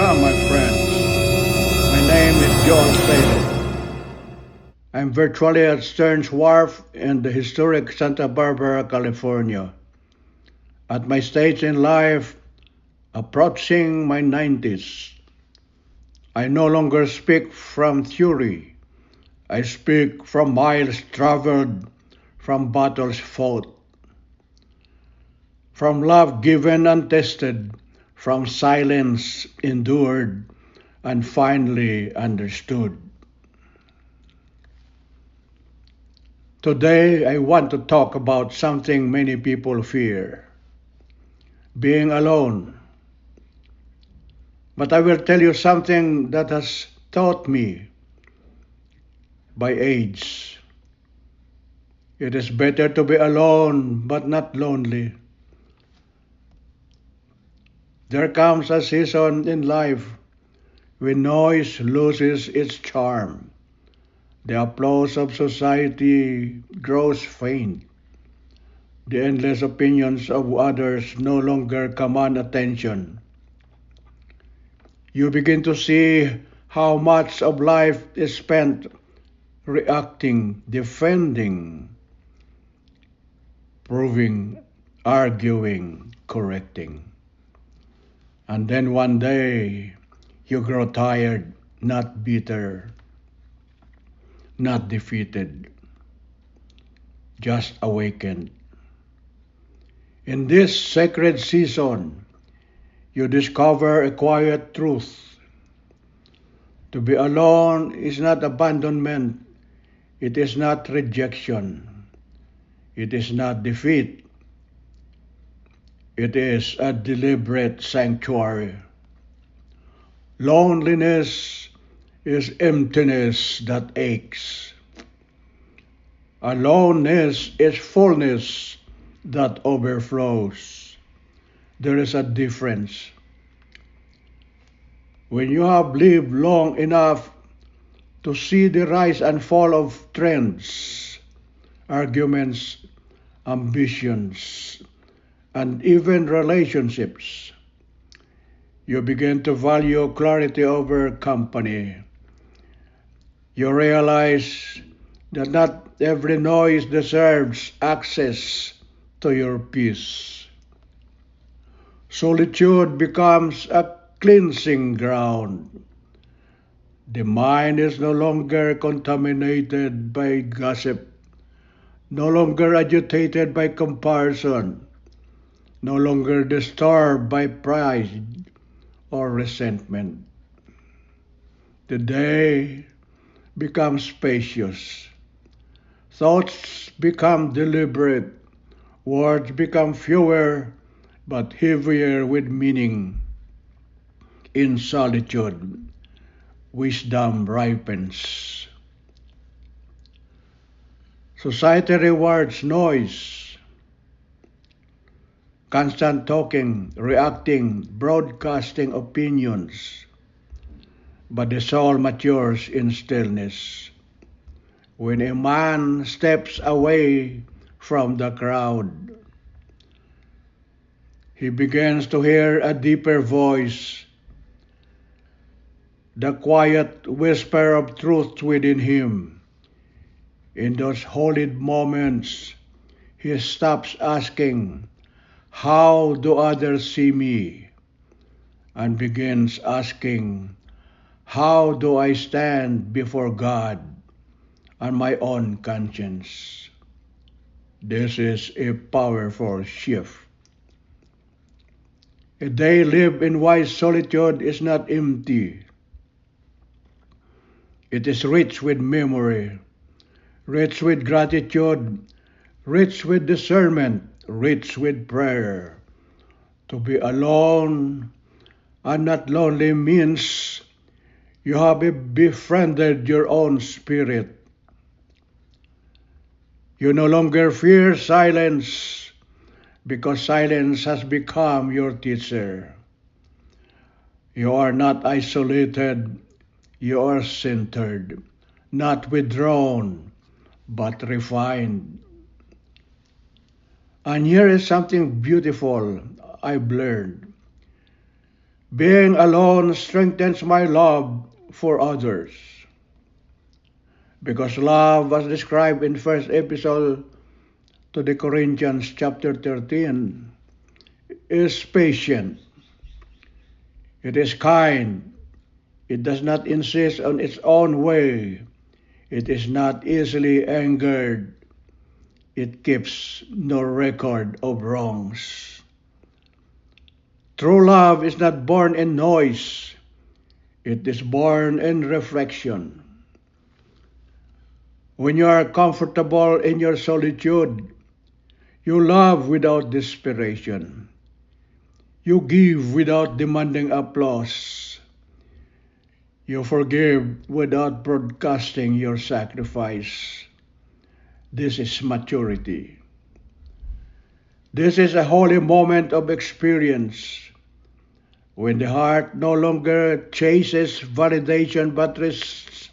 Welcome, my friends. My name is JOVAL. I'm virtually at Stearns Wharf in the historic Santa Barbara, California. At my stage in life, approaching my 90s, I no longer speak from theory. I speak from miles traveled, from battles fought, from love given and tested, from silence endured, and finally understood. Today, I want to talk about something many people fear being alone. But I will tell you something that has taught me by age. It is better to be alone but not lonely. There comes a season in life when noise loses its charm. The applause of society grows faint. The endless opinions of others no longer command attention. You begin to see how much of life is spent reacting, defending, proving, arguing, correcting. And then one day, you grow tired, not bitter, not defeated, just awakened. In this sacred season, you discover a quiet truth. To be alone is not abandonment, it is not rejection, it is not defeat, it is a deliberate sanctuary. Loneliness is emptiness that aches. Aloneness is fullness that overflows. There is a difference. When you have lived long enough to see the rise and fall of trends, arguments, ambitions, and even relationships, you begin to value clarity over company. You realize that not every noise deserves access to your peace. Solitude becomes a cleansing ground. The mind is no longer contaminated by gossip, no longer agitated by comparison, no longer disturbed by pride or resentment. The day becomes spacious. Thoughts become deliberate. Words become fewer but heavier with meaning. In solitude, wisdom ripens. Society rewards noise, constant talking, reacting, broadcasting opinions. But the soul matures in stillness. When a man steps away from the crowd, he begins to hear a deeper voice, the quiet whisper of truth within him. In those holy moments, he stops asking, "How do others see me?" and begins asking, "How do I stand before God and my own conscience?" This is a powerful shift. A day lived in wise solitude is not empty. It is rich with memory, rich with gratitude, rich with discernment, rich with prayer. To be alone and not lonely means you have befriended your own spirit. You no longer fear silence because silence has become your teacher. You are not isolated, you are centered, not withdrawn, but refined. And here is something beautiful I've learned. Being alone strengthens my love for others. Because love, as described in first epistle to the Corinthians chapter 13, is patient. It is kind. It does not insist on its own way. It is not easily angered. It keeps no record of wrongs. True love is not born in noise. It is born in reflection. When you are comfortable in your solitude, you love without desperation. You give without demanding applause. You forgive without broadcasting your sacrifice. This is maturity. This is a holy moment of experience when the heart no longer chases validation but rests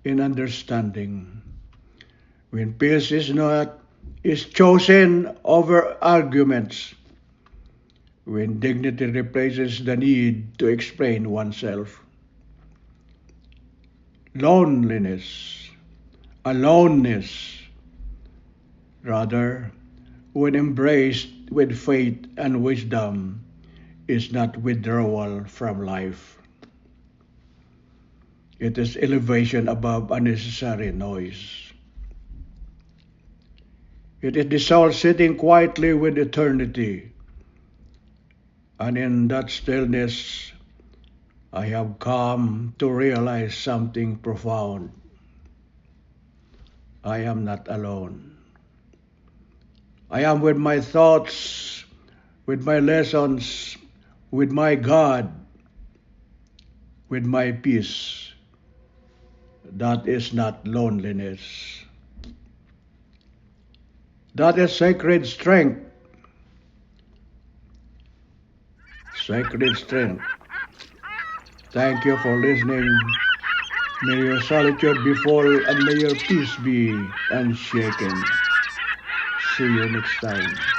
in understanding. When peace is chosen over arguments. When dignity replaces the need to explain oneself. Loneliness, aloneness, rather, when embraced with faith and wisdom, is not withdrawal from life. It is elevation above unnecessary noise. It is the soul sitting quietly with eternity. And in that stillness, I have come to realize something profound. I am not alone. I am with my thoughts, with my lessons, with my God, with my peace. That is not loneliness. That is sacred strength. Sacred strength. Thank you for listening. May your solitude be full and may your peace be unshaken. See you next time.